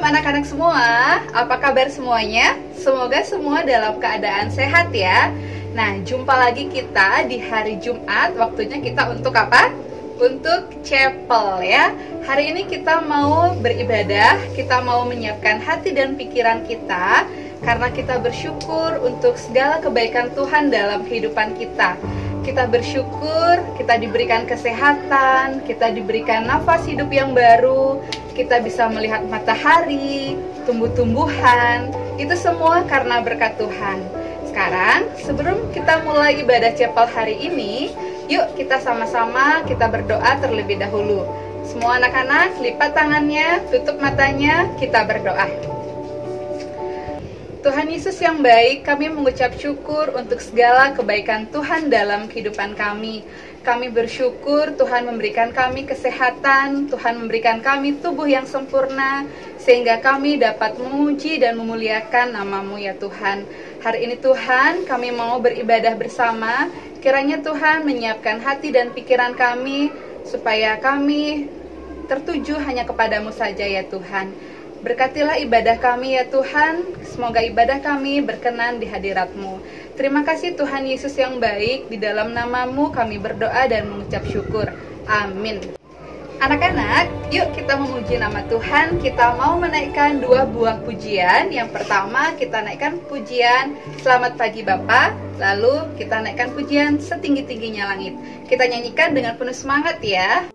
anak-anak semua, apa kabar semuanya? Semoga semua dalam keadaan sehat ya. Nah, jumpa lagi kita di hari Jumat. Waktunya kita untuk apa? Untuk chapel ya. Hari ini kita mau beribadah, kita mau menyiapkan hati dan pikiran kita, karena kita bersyukur untuk segala kebaikan Tuhan dalam kehidupan kita. Kita bersyukur, kita diberikan kesehatan, kita diberikan nafas hidup yang baru, kita bisa melihat matahari, tumbuh-tumbuhan, itu semua karena berkat Tuhan. Sekarang, sebelum kita mulai ibadah chapel hari ini, yuk kita sama-sama kita berdoa terlebih dahulu. Semua anak-anak, lipat tangannya, tutup matanya, kita berdoa. Tuhan Yesus yang baik, kami mengucap syukur untuk segala kebaikan Tuhan dalam kehidupan kami. Kami bersyukur Tuhan memberikan kami kesehatan, Tuhan memberikan kami tubuh yang sempurna, sehingga kami dapat memuji dan memuliakan nama-Mu ya Tuhan. Hari ini Tuhan, kami mau beribadah bersama, kiranya Tuhan menyiapkan hati dan pikiran kami, supaya kami tertuju hanya kepadamu saja ya Tuhan. Berkatilah ibadah kami ya Tuhan, semoga ibadah kami berkenan di hadirat-Mu. Terima kasih Tuhan Yesus yang baik, di dalam nama-Mu kami berdoa dan mengucap syukur. Amin. Anak-anak, yuk kita memuji nama Tuhan. Kita mau menaikkan 2 buah pujian. Yang pertama kita naikkan pujian Selamat Pagi Bapa, lalu kita naikkan pujian Setinggi-tingginya Langit. Kita nyanyikan dengan penuh semangat ya.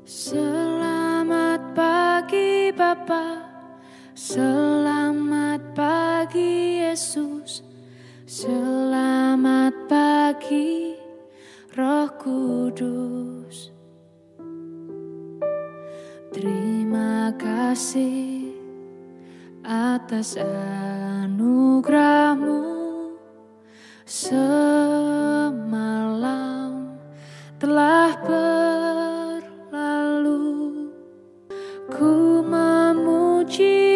Selamat pagi Bapa, selamat pagi Yesus, selamat pagi Roh Kudus. Terima kasih atas anugerah-Mu. Semalam telah berlalu, ku memuji,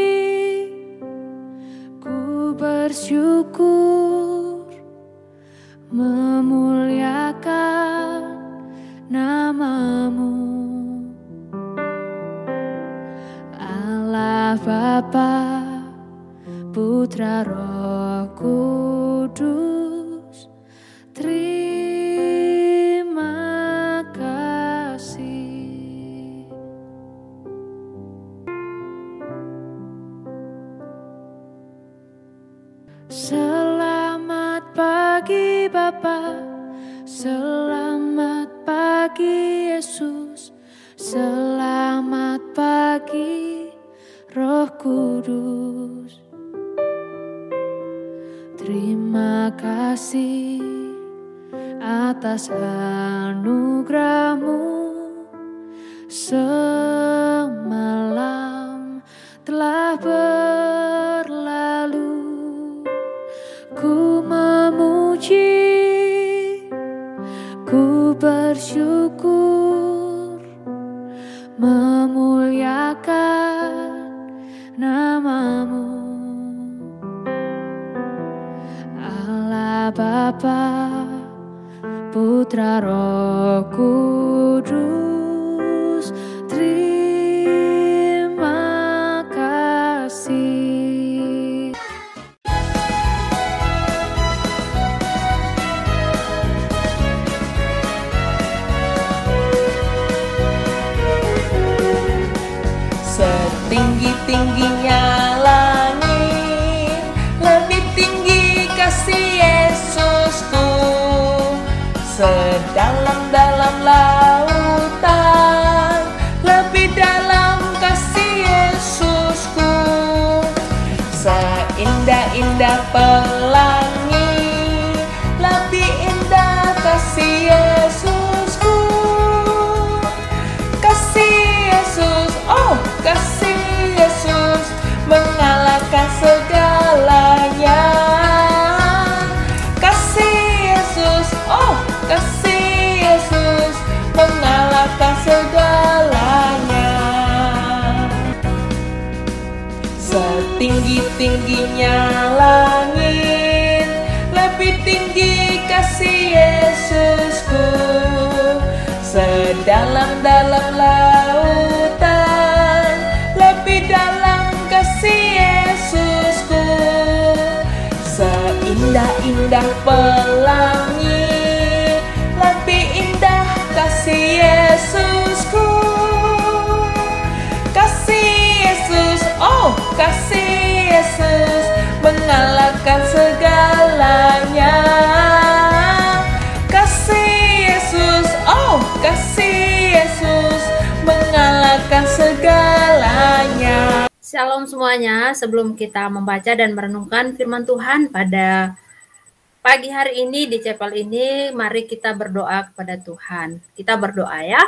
ku bersyukur, memuliakan nama-Mu. Allah Bapa, Putra Roh Kudus, terima kasih. Selamat pagi Bapa, selamat pagi Yesus, selamat pagi Roh Kudus. Terima kasih atas anugerah-Mu. Semalam telah berlalu, ku memuji, ku bersyukur, memuliakan nama-Mu. Allah Bapa, Putra Roh Kudus, terima kasih. Setinggi-tingginya langit, lebih tinggi kasih Yesusku. Sedalam-dalam lautan, lebih dalam kasih Yesusku. Seindah-indah pelangi, lebih indah kasih Yesusku. Kasih Yesus, oh kasih Yesus, mengalahkan segalanya. Kasih Yesus, oh kasih Yesus, mengalahkan segalanya. Setinggi-tingginya langit, lebih tinggi kasih Yesusku, sedalam-dalam lautan, lebih dalam kasih Yesusku, seindah-indah pelangi, lebih indah kasih Yesusku. Kasih Yesus, oh kasih Yesus, mengalahkan segalanya. Kasih Yesus, oh kasih Yesus, mengalahkan segalanya. Shalom semuanya, sebelum kita membaca dan merenungkan firman Tuhan pada pagi hari ini di chapel ini, mari kita berdoa kepada Tuhan. Kita berdoa ya.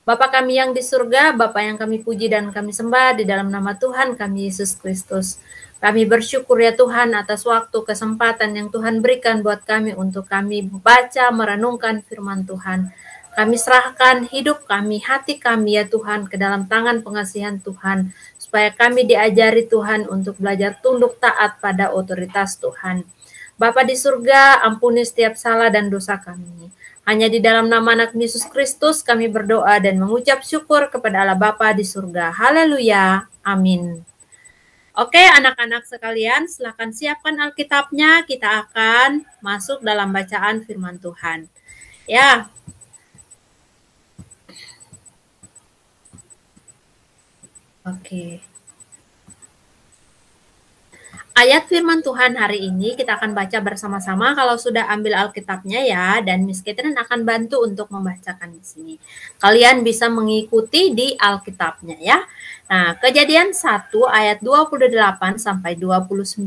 Bapa kami yang di surga, Bapa yang kami puji dan kami sembah di dalam nama Tuhan kami Yesus Kristus. Kami bersyukur ya Tuhan atas waktu kesempatan yang Tuhan berikan buat kami untuk kami baca merenungkan firman Tuhan. Kami serahkan hidup kami, hati kami ya Tuhan ke dalam tangan pengasihan Tuhan, supaya kami diajari Tuhan untuk belajar tunduk taat pada otoritas Tuhan. Bapa di surga, ampuni setiap salah dan dosa kami. Hanya di dalam nama anak Yesus Kristus kami berdoa dan mengucap syukur kepada Allah Bapa di surga. Haleluya. Amin. Oke, anak-anak sekalian, silakan siapkan Alkitabnya. Kita akan masuk dalam bacaan firman Tuhan. Ya. Oke. Ayat firman Tuhan hari ini kita akan baca bersama-sama. Kalau sudah ambil Alkitabnya ya, dan Miss Catherine akan bantu untuk membacakan di sini. Kalian bisa mengikuti di Alkitabnya ya. Nah, Kejadian 1 ayat 28 sampai 29.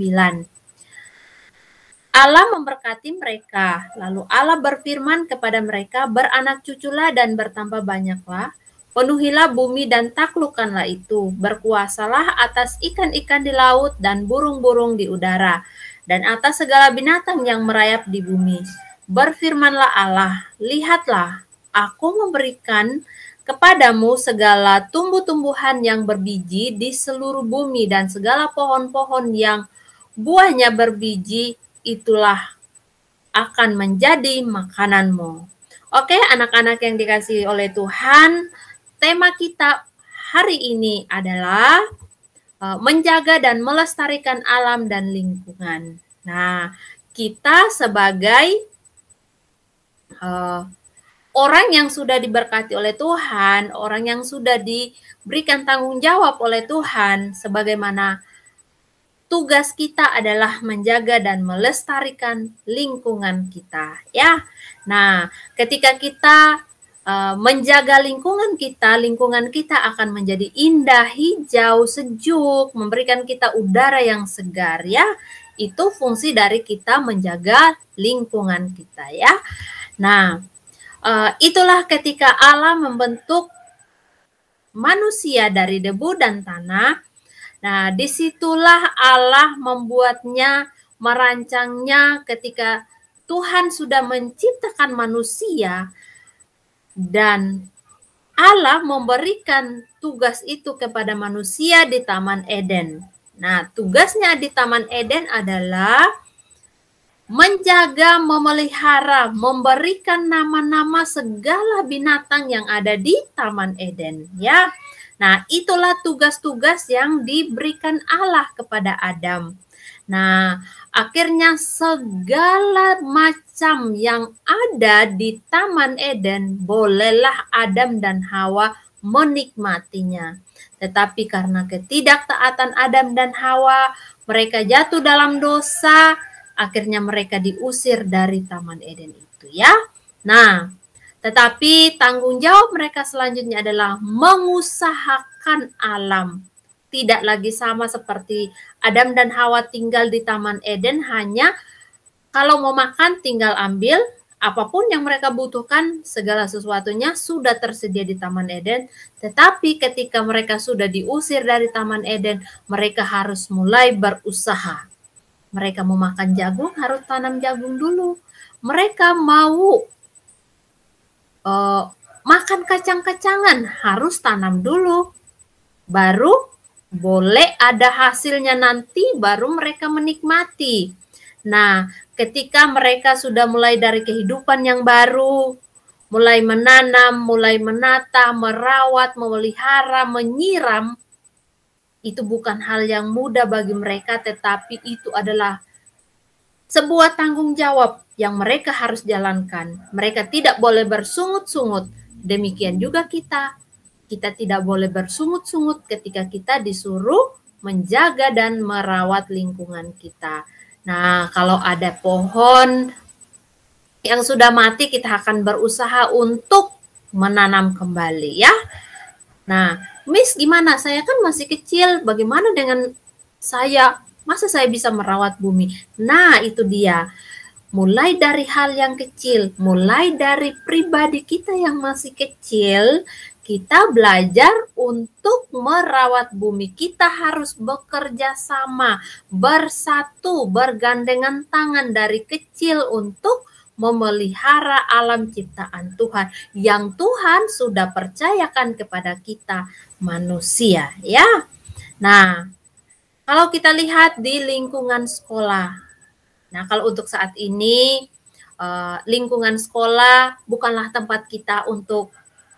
Allah memberkati mereka, lalu Allah berfirman kepada mereka, beranak cuculah dan bertambah banyaklah. Penuhilah bumi dan taklukkanlah itu, berkuasalah atas ikan-ikan di laut dan burung-burung di udara, dan atas segala binatang yang merayap di bumi. Berfirmanlah Allah, lihatlah, aku memberikan kepadamu segala tumbuh-tumbuhan yang berbiji di seluruh bumi dan segala pohon-pohon yang buahnya berbiji, itulah akan menjadi makananmu. Oke, anak-anak yang dikasihi oleh Tuhan, tema kita hari ini adalah menjaga dan melestarikan alam dan lingkungan. Nah, kita sebagai orang yang sudah diberkati oleh Tuhan, orang yang sudah diberikan tanggung jawab oleh Tuhan, sebagaimana tugas kita adalah menjaga dan melestarikan lingkungan kita, ya. Nah, ketika kita menjaga lingkungan kita akan menjadi indah, hijau, sejuk, memberikan kita udara yang segar ya. Itu fungsi dari kita menjaga lingkungan kita ya. Nah, itulah ketika Allah membentuk manusia dari debu dan tanah. Nah, disitulah Allah membuatnya, merancangnya ketika Tuhan sudah menciptakan manusia. Dan Allah memberikan tugas itu kepada manusia di Taman Eden. Nah, tugasnya di Taman Eden adalah menjaga, memelihara, memberikan nama-nama segala binatang yang ada di Taman Eden, ya. Nah, itulah tugas-tugas yang diberikan Allah kepada Adam. Nah, akhirnya segala macam yang ada di Taman Eden bolehlah Adam dan Hawa menikmatinya. Tetapi karena ketidaktaatan Adam dan Hawa, mereka jatuh dalam dosa, akhirnya mereka diusir dari Taman Eden itu ya. Nah, tetapi tanggung jawab mereka selanjutnya adalah mengusahakan alam. Tidak lagi sama seperti Adam dan Hawa tinggal di Taman Eden, hanya kalau mau makan tinggal ambil, apapun yang mereka butuhkan, segala sesuatunya sudah tersedia di Taman Eden. Tetapi ketika mereka sudah diusir dari Taman Eden, mereka harus mulai berusaha. Mereka mau makan jagung, harus tanam jagung dulu. Mereka mau makan kacang-kacangan, harus tanam dulu. Baru boleh ada hasilnya nanti, baru mereka menikmati. Nah, ketika mereka sudah mulai dari kehidupan yang baru, mulai menanam, mulai menata, merawat, memelihara, menyiram, itu bukan hal yang mudah bagi mereka, tetapi itu adalah sebuah tanggung jawab yang mereka harus jalankan. Mereka tidak boleh bersungut-sungut. Demikian juga kita. Kita tidak boleh bersungut-sungut ketika kita disuruh menjaga dan merawat lingkungan kita. Nah, kalau ada pohon yang sudah mati, kita akan berusaha untuk menanam kembali ya. Nah, Miss gimana? Saya kan masih kecil, bagaimana dengan saya? Masa saya bisa merawat bumi? Nah, itu dia. Mulai dari hal yang kecil, mulai dari pribadi kita yang masih kecil, kita belajar untuk merawat bumi. Kita harus bekerja sama, bersatu, bergandengan tangan dari kecil untuk memelihara alam ciptaan Tuhan yang Tuhan sudah percayakan kepada kita manusia ya. Nah, kalau kita lihat di lingkungan sekolah. Nah, kalau untuk saat ini lingkungan sekolah bukanlah tempat kita untuk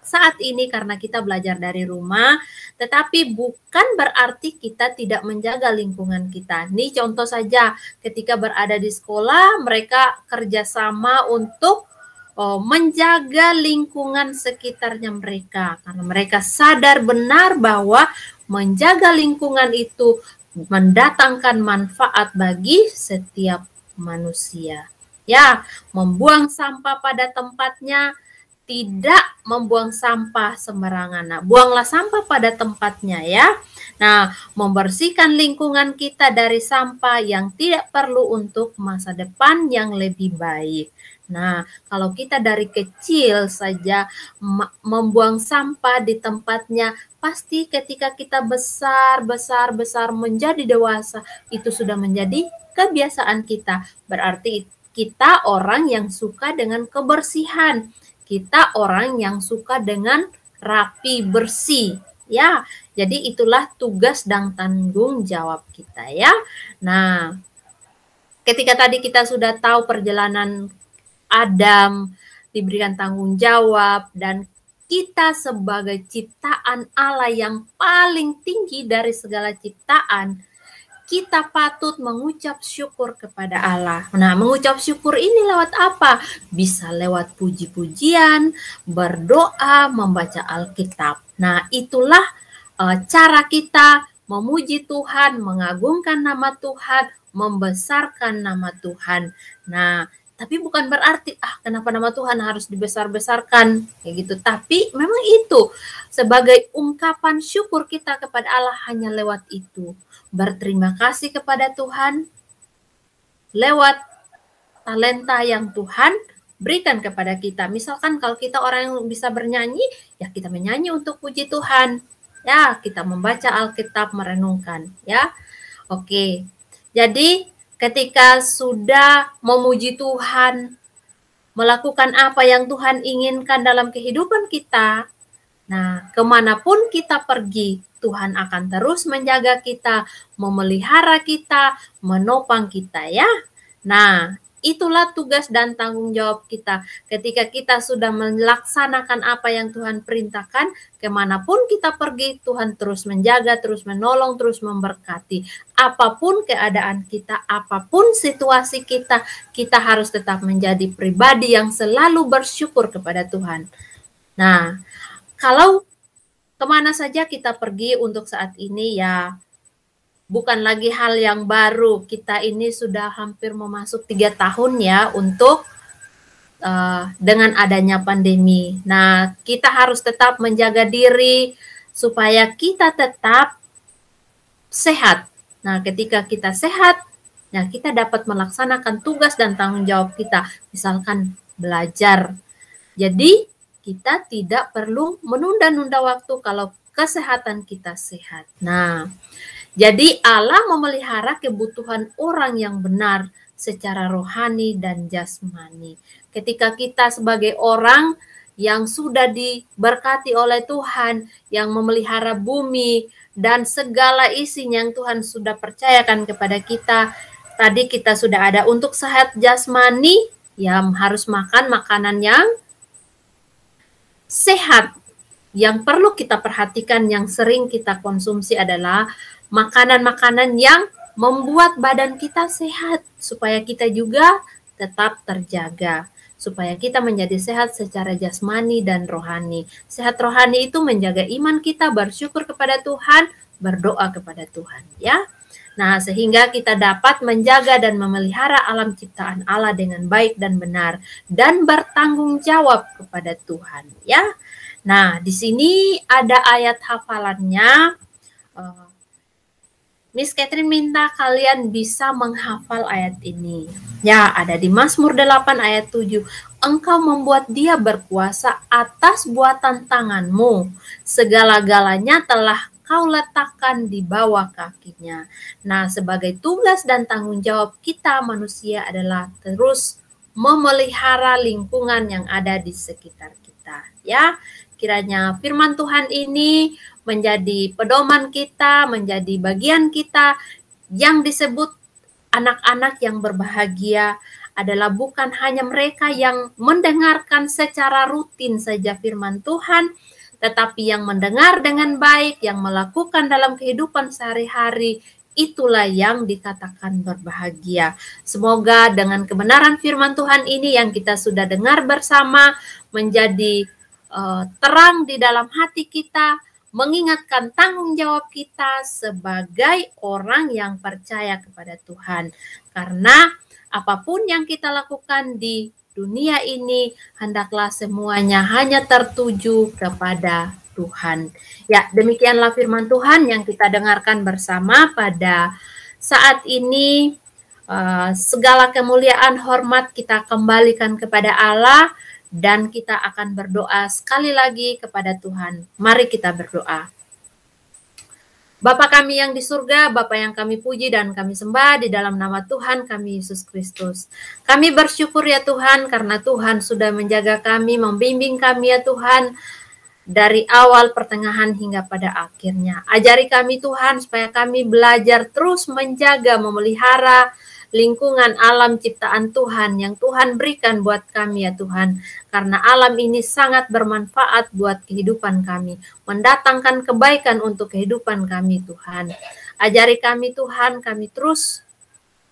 saat ini karena kita belajar dari rumah, tetapi bukan berarti kita tidak menjaga lingkungan kita. Nih contoh saja, ketika berada di sekolah, mereka kerjasama untuk menjaga lingkungan sekitarnya mereka. Karena mereka sadar benar bahwa menjaga lingkungan itu mendatangkan manfaat bagi setiap manusia. Ya, membuang sampah pada tempatnya, tidak membuang sampah sembarangan. Nah, buanglah sampah pada tempatnya ya. Nah, membersihkan lingkungan kita dari sampah yang tidak perlu untuk masa depan yang lebih baik. Nah, kalau kita dari kecil saja membuang sampah di tempatnya, pasti ketika kita besar menjadi dewasa, itu sudah menjadi kebiasaan kita. Berarti kita orang yang suka dengan kebersihan. Kita orang yang suka dengan rapi, bersih, ya. Jadi itulah tugas dan tanggung jawab kita, ya. Nah, ketika tadi kita sudah tahu perjalanan Adam diberikan tanggung jawab dan kita sebagai ciptaan Allah yang paling tinggi dari segala ciptaan, kita patut mengucap syukur kepada Allah. Nah, mengucap syukur ini lewat apa? Bisa lewat puji-pujian, berdoa, membaca Alkitab. Nah, itulah cara kita memuji Tuhan, mengagungkan nama Tuhan, membesarkan nama Tuhan. Nah, tapi bukan berarti, kenapa nama Tuhan harus dibesar-besarkan, kayak gitu. Tapi memang itu, sebagai ungkapan syukur kita kepada Allah hanya lewat itu. Berterima kasih kepada Tuhan lewat talenta yang Tuhan berikan kepada kita. Misalkan kalau kita orang yang bisa bernyanyi, ya kita menyanyi untuk puji Tuhan. Ya, kita membaca Alkitab, merenungkan. Ya, oke. Jadi ketika sudah memuji Tuhan, melakukan apa yang Tuhan inginkan dalam kehidupan kita, nah, kemanapun kita pergi, Tuhan akan terus menjaga kita, memelihara kita, menopang kita ya. Nah, itulah tugas dan tanggung jawab kita. Ketika kita sudah melaksanakan apa yang Tuhan perintahkan, kemanapun kita pergi, Tuhan terus menjaga, terus menolong, terus memberkati. Apapun keadaan kita, apapun situasi kita, kita harus tetap menjadi pribadi yang selalu bersyukur kepada Tuhan. Nah, kalau kemana saja kita pergi untuk saat ini ya bukan lagi hal yang baru. Kita ini sudah hampir memasuk 3 tahun ya untuk dengan adanya pandemi. Nah, kita harus tetap menjaga diri supaya kita tetap sehat. Nah, ketika kita sehat, nah kita dapat melaksanakan tugas dan tanggung jawab kita. Misalkan belajar. Jadi kita tidak perlu menunda-nunda waktu kalau kesehatan kita sehat. Nah, jadi Allah memelihara kebutuhan orang yang benar secara rohani dan jasmani. Ketika kita sebagai orang yang sudah diberkati oleh Tuhan, yang memelihara bumi dan segala isinya yang Tuhan sudah percayakan kepada kita, Tadi kita sudah ada untuk sehat jasmani, yang harus makan makanan yang sehat. Yang perlu kita perhatikan yang sering kita konsumsi adalah makanan-makanan yang membuat badan kita sehat, supaya kita juga tetap terjaga, supaya kita menjadi sehat secara jasmani dan rohani. Sehat rohani itu menjaga iman kita, bersyukur kepada Tuhan, berdoa kepada Tuhan, ya. Nah, sehingga kita dapat menjaga dan memelihara alam ciptaan Allah dengan baik dan benar, dan bertanggung jawab kepada Tuhan, ya. Nah, di sini ada ayat hafalannya. Miss Catherine minta kalian bisa menghafal ayat ini. Ya, ada di Mazmur 8 ayat 7. Engkau membuat dia berkuasa atas buatan tanganmu. Segala-galanya telah kau letakkan di bawah kakinya. Nah, sebagai tugas dan tanggung jawab kita manusia adalah terus memelihara lingkungan yang ada di sekitar kita. Ya, kiranya firman Tuhan ini menjadi pedoman kita, menjadi bagian kita. Yang disebut anak-anak yang berbahagia adalah bukan hanya mereka yang mendengarkan secara rutin saja firman Tuhan, tetapi yang mendengar dengan baik, yang melakukan dalam kehidupan sehari-hari, itulah yang dikatakan berbahagia. Semoga dengan kebenaran firman Tuhan ini yang kita sudah dengar bersama menjadi terang di dalam hati kita, mengingatkan tanggung jawab kita sebagai orang yang percaya kepada Tuhan. Karena apapun yang kita lakukan di dunia ini, hendaklah semuanya hanya tertuju kepada Tuhan. Ya, demikianlah firman Tuhan yang kita dengarkan bersama pada saat ini. Segala kemuliaan, hormat kita kembalikan kepada Allah, dan kita akan berdoa sekali lagi kepada Tuhan. Mari kita berdoa. Bapa kami yang di surga, Bapa yang kami puji dan kami sembah di dalam nama Tuhan kami Yesus Kristus. Kami bersyukur ya Tuhan karena Tuhan sudah menjaga kami, membimbing kami ya Tuhan dari awal, pertengahan hingga pada akhirnya. Ajari kami Tuhan supaya kami belajar terus menjaga, memelihara lingkungan alam ciptaan Tuhan yang Tuhan berikan buat kami ya Tuhan. Karena alam ini sangat bermanfaat buat kehidupan kami, mendatangkan kebaikan untuk kehidupan kami Tuhan. Ajari kami Tuhan, kami terus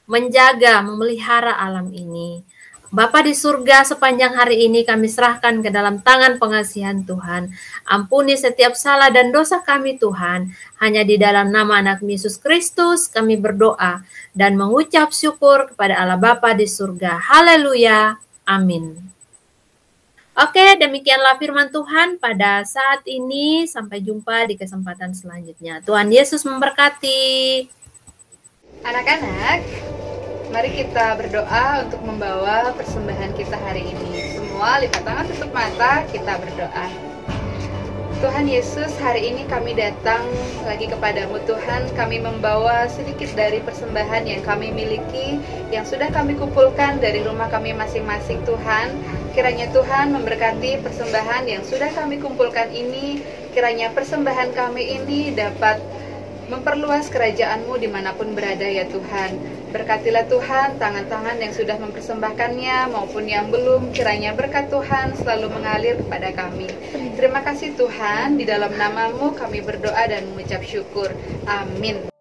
menjaga, memelihara alam ini. Bapa di surga, sepanjang hari ini kami serahkan ke dalam tangan pengasihan Tuhan. Ampuni setiap salah dan dosa kami Tuhan. Hanya di dalam nama anak Yesus Kristus kami berdoa dan mengucap syukur kepada Allah Bapa di surga. Haleluya. Amin. Oke, demikianlah firman Tuhan pada saat ini. Sampai jumpa di kesempatan selanjutnya. Tuhan Yesus memberkati. Anak-anak, mari kita berdoa untuk membawa persembahan kita hari ini. Semua lipat tangan, tutup mata, kita berdoa. Tuhan Yesus, hari ini kami datang lagi kepadamu Tuhan. Kami membawa sedikit dari persembahan yang kami miliki, yang sudah kami kumpulkan dari rumah kami masing-masing Tuhan. Kiranya Tuhan memberkati persembahan yang sudah kami kumpulkan ini. Kiranya persembahan kami ini dapat memperluas kerajaan-Mu dimanapun berada ya Tuhan. Berkatilah Tuhan tangan-tangan yang sudah mempersembahkannya maupun yang belum. Kiranya berkat Tuhan selalu mengalir kepada kami. Terima kasih Tuhan, di dalam nama-Mu kami berdoa dan mengucap syukur. Amin.